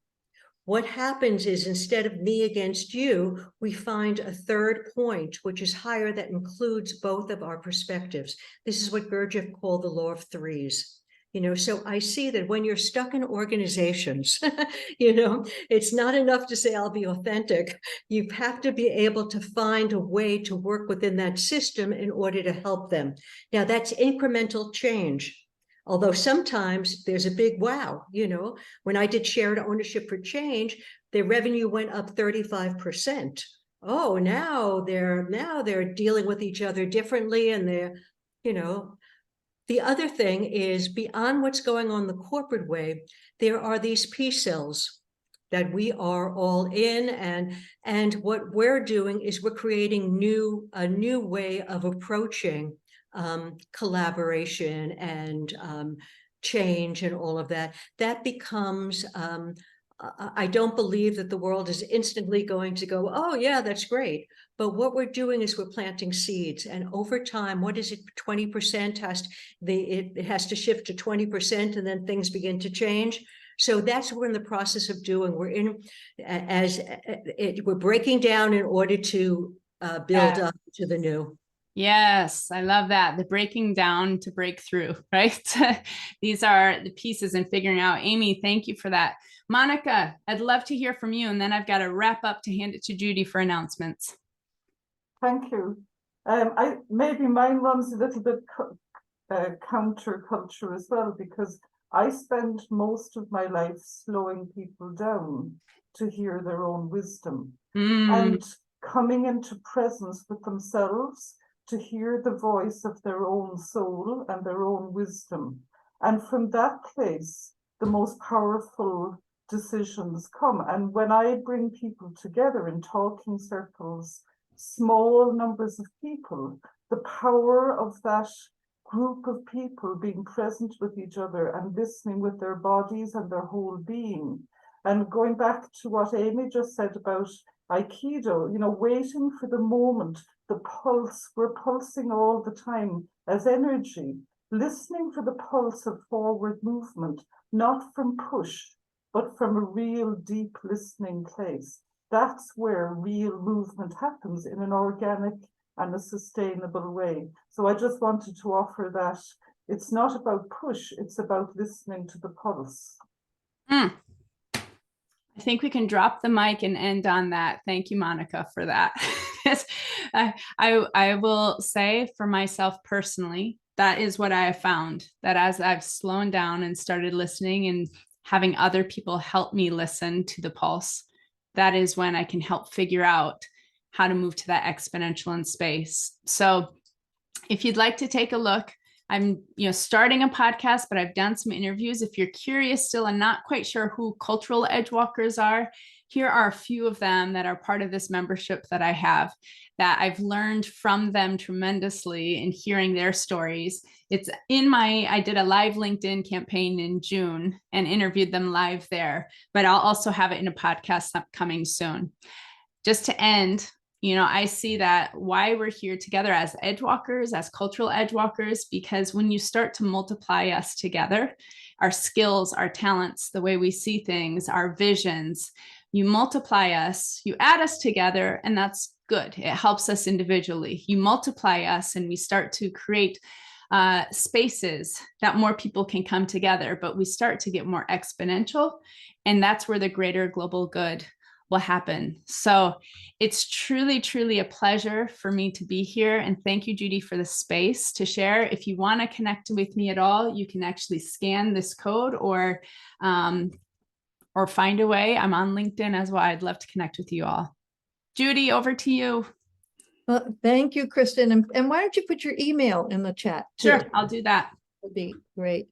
What happens is, instead of me against you, we find a third point, which is higher, that includes both of our perspectives. This is what Gurdjieff called the law of threes. So I see that when you're stuck in organizations, it's not enough to say, I'll be authentic. You have to be able to find a way to work within that system in order to help them. Now, that's incremental change. Although sometimes there's a big wow. When I did shared ownership for change, their revenue went up 35%. Oh, now they're dealing with each other differently, and they're, The other thing is, beyond what's going on the corporate way, there are these P cells that we are all in, and what we're doing is we're creating a new way of approaching collaboration and change and all of that. That becomes, I don't believe that the world is instantly going to go, oh yeah, that's great. But what we're doing is we're planting seeds, and over time, what is it? 20% it has to shift to 20%, and then things begin to change. So that's what we're in the process of doing. We're breaking down in order to build up to the new. Yes, I love that. The breaking down to break through, right? These are the pieces in figuring out. Amy, thank you for that. Monica, I'd love to hear from you, and then I've got to wrap up to hand it to Judy for announcements. Thank you. Maybe mine runs a little bit counterculture as well, because I spend most of my life slowing people down to hear their own wisdom and coming into presence with themselves to hear the voice of their own soul and their own wisdom. And from that place, the most powerful decisions come. And when I bring people together in talking circles, small numbers of people, the power of that group of people being present with each other and listening with their bodies and their whole being. And going back to what Amy just said about Aikido, waiting for the moment, the pulse, we're pulsing all the time as energy, listening for the pulse of forward movement, not from push, but from a real deep listening place. That's where real movement happens in an organic and a sustainable way. So I just wanted to offer that it's not about push, it's about listening to the pulse. I think we can drop the mic and end on that. Thank you, Monica, for that. I will say for myself personally, that is what I have found, that as I've slowed down and started listening and having other people help me listen to the pulse, that is when I can help figure out how to move to that exponential in space. So if you'd like to take a look, I'm starting a podcast, but I've done some interviews. If you're curious still and not quite sure who cultural Edgewalkers are, here are a few of them that are part of this membership that I have, that I've learned from them tremendously in hearing their stories. It's I did a live LinkedIn campaign in June and interviewed them live there, but I'll also have it in a podcast coming soon. Just to end, I see that why we're here together as Edgewalkers, as cultural Edgewalkers, because when you start to multiply us together, our skills, our talents, the way we see things, our visions, you multiply us, you add us together, and that's good. It helps us individually. You multiply us and we start to create spaces that more people can come together, but we start to get more exponential, and that's where the greater global good will happen. So it's truly, truly a pleasure for me to be here. And thank you, Judy, for the space to share. If you want to connect with me at all, you can actually scan this code or find a way. I'm on LinkedIn as well. I'd love to connect with you all. Judy, over to you. Well, thank you, Kristin. And why don't you put your email in the chat? Sure, I'll do that. Would be great.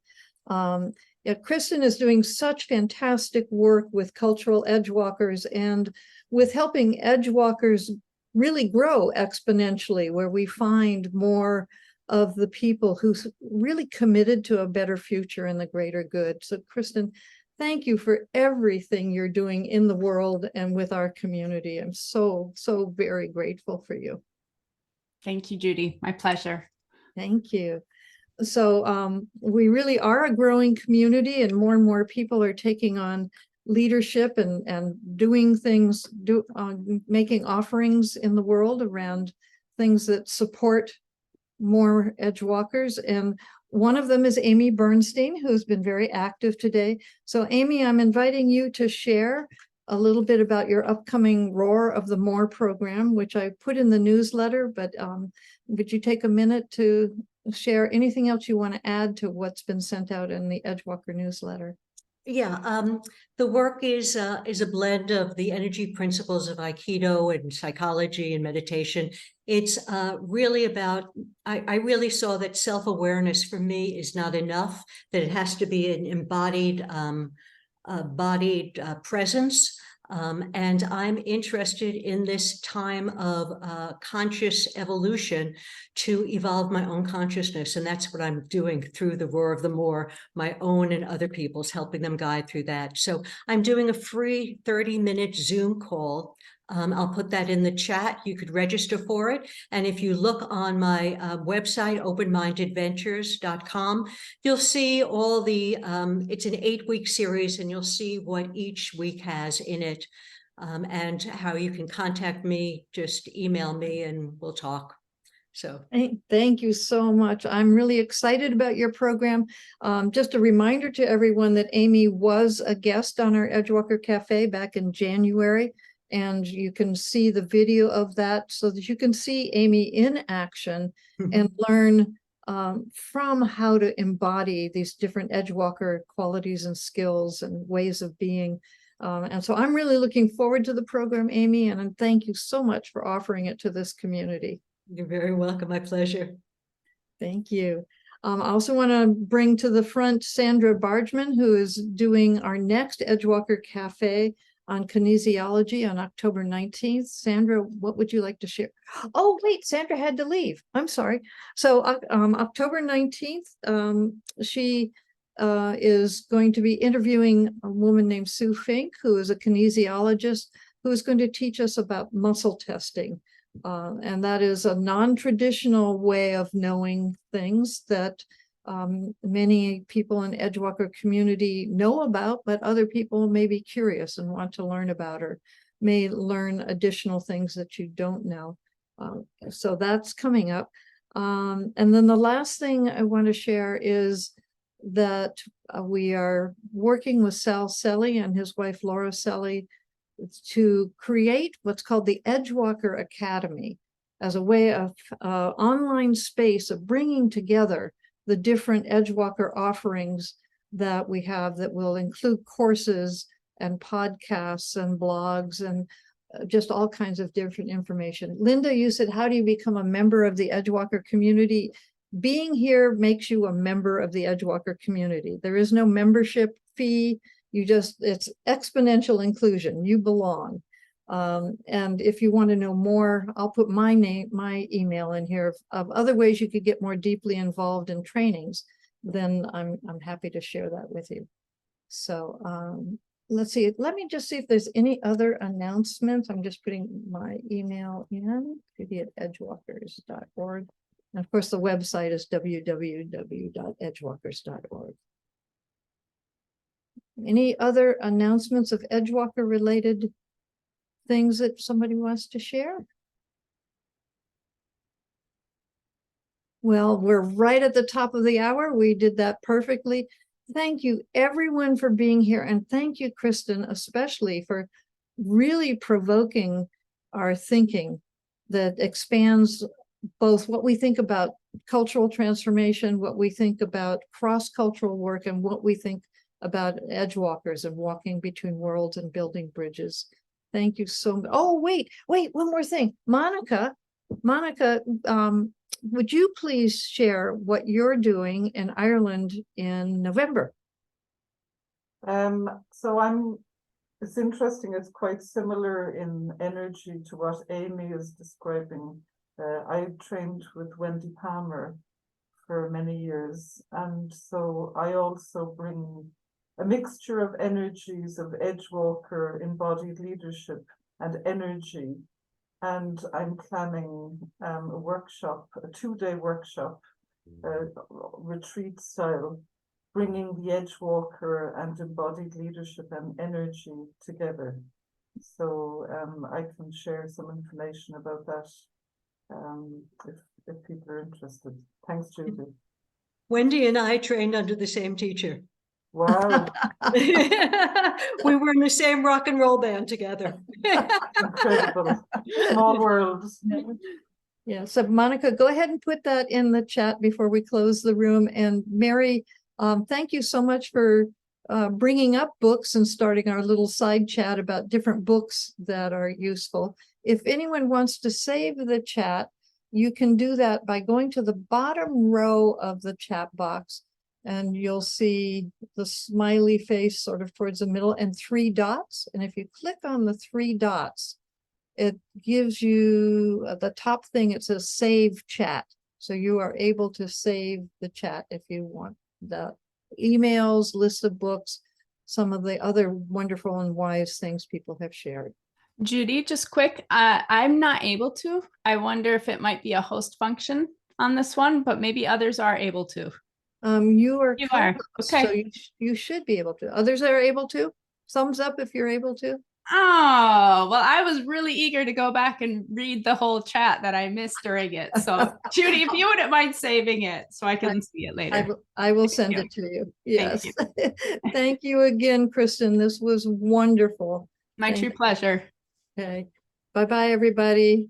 Yeah, Kristin is doing such fantastic work with cultural Edgewalkers and with helping Edgewalkers really grow exponentially, where we find more of the people who's really committed to a better future and the greater good. So Kristin, thank you for everything you're doing in the world and with our community. I'm so, so very grateful for you. Thank you, Judy. My pleasure. Thank you. So we really are a growing community, and more people are taking on leadership and doing things, making offerings in the world around things that support more Edgewalkers. And one of them is Amy Bernstein, who's been very active today. So Amy, I'm inviting you to share a little bit about your upcoming Roar of the More program, which I put in the newsletter, but would you take a minute to share anything else you want to add to what's been sent out in the Edgewalker newsletter? Yeah, the work is a blend of the energy principles of Aikido and psychology and meditation. It's really about, I really saw that self-awareness for me is not enough, that it has to be an embodied presence. And I'm interested in this time of conscious evolution to evolve my own consciousness. And that's what I'm doing through the Roar of the More, my own and other people's, helping them guide through that. So I'm doing a free 30-minute Zoom call. I'll put that in the chat. You could register for it. And if you look on my website, openmindedventures.com, you'll see all the, it's an 8-week series, and you'll see what each week has in it, and how you can contact me. Just email me and we'll talk. So thank you so much. I'm really excited about your program. Just a reminder to everyone that Amy was a guest on our Edgewalker Cafe back in January. And you can see the video of that so that you can see Amy in action and learn from how to embody these different Edgewalker qualities and skills and ways of being. And so I'm really looking forward to the program, Amy, and thank you so much for offering it to this community. You're very welcome. My pleasure. Thank you. I also want to bring to the front Sandra Bargman, who is doing our next Edgewalker Cafe on kinesiology on October 19th. Sandra, what would you like to share? Oh, wait, Sandra had to leave. I'm sorry. So October 19th, she is going to be interviewing a woman named Sue Fink, who is a kinesiologist, who is going to teach us about muscle testing. And that is a non-traditional way of knowing things that many people in Edgewalker community know about, but other people may be curious and want to learn about, or may learn additional things that you don't know. So that's coming up. And then the last thing I want to share is that we are working with Sal Selly and his wife Laura Selly to create what's called the Edgewalker Academy as a way of online space of bringing together the different Edgewalker offerings that we have, that will include courses and podcasts and blogs and just all kinds of different information. Linda, you said, how do you become a member of the Edgewalker community? Being here makes you a member of the Edgewalker community. There is no membership fee. It's exponential inclusion. You belong. And if you want to know more, I'll put my email in here of other ways you could get more deeply involved in trainings. Then I'm happy to share that with you. So let's see, let me just see if there's any other announcements. I'm just putting my email in, judy@edgewalkers.org. And of course, the website is www.edgewalkers.org. Any other announcements of Edgewalker related things that somebody wants to share? Well, we're right at the top of the hour. We did that perfectly. Thank you everyone for being here. And thank you, Kristin, especially for really provoking our thinking that expands both what we think about cultural transformation, what we think about cross-cultural work, and what we think about Edgewalkers and walking between worlds and building bridges. Thank you so much. Oh, wait, one more thing. Monica, would you please share what you're doing in Ireland in November? It's interesting, it's quite similar in energy to what Amy is describing. I trained with Wendy Palmer for many years, and so I also bring a mixture of energies of Edgewalker, embodied leadership, and energy. And I'm planning a workshop, a 2-day workshop, retreat style, bringing the Edgewalker and embodied leadership and energy together. So I can share some information about that if people are interested. Thanks, Judy. Wendy and I trained under the same teacher. Wow. We were in the same rock and roll band together. Incredible. Small worlds. Yeah, so Monica, go ahead and put that in the chat before we close the room. And Mary, thank you so much for bringing up books and starting our little side chat about different books that are useful. If anyone wants to save the chat, you can do that by going to the bottom row of the chat box, and you'll see the smiley face sort of towards the middle and 3 dots. And if you click on the 3 dots, it gives you the top thing. It says save chat. So you are able to save the chat if you want the emails, list of books, some of the other wonderful and wise things people have shared. Judy, just quick, I'm not able to. I wonder if it might be a host function on this one, but maybe others are able to. You are, Okay. so you should be able to. Others are able to. Thumbs up if you're able to. Oh, well, I was really eager to go back and read the whole chat that I missed during it. So Judy, if you wouldn't mind saving it so I can see it later. I will send it to you. Yes. Thank you. Thank you again, Kristin. This was wonderful. My true pleasure. Okay. Bye-bye, everybody.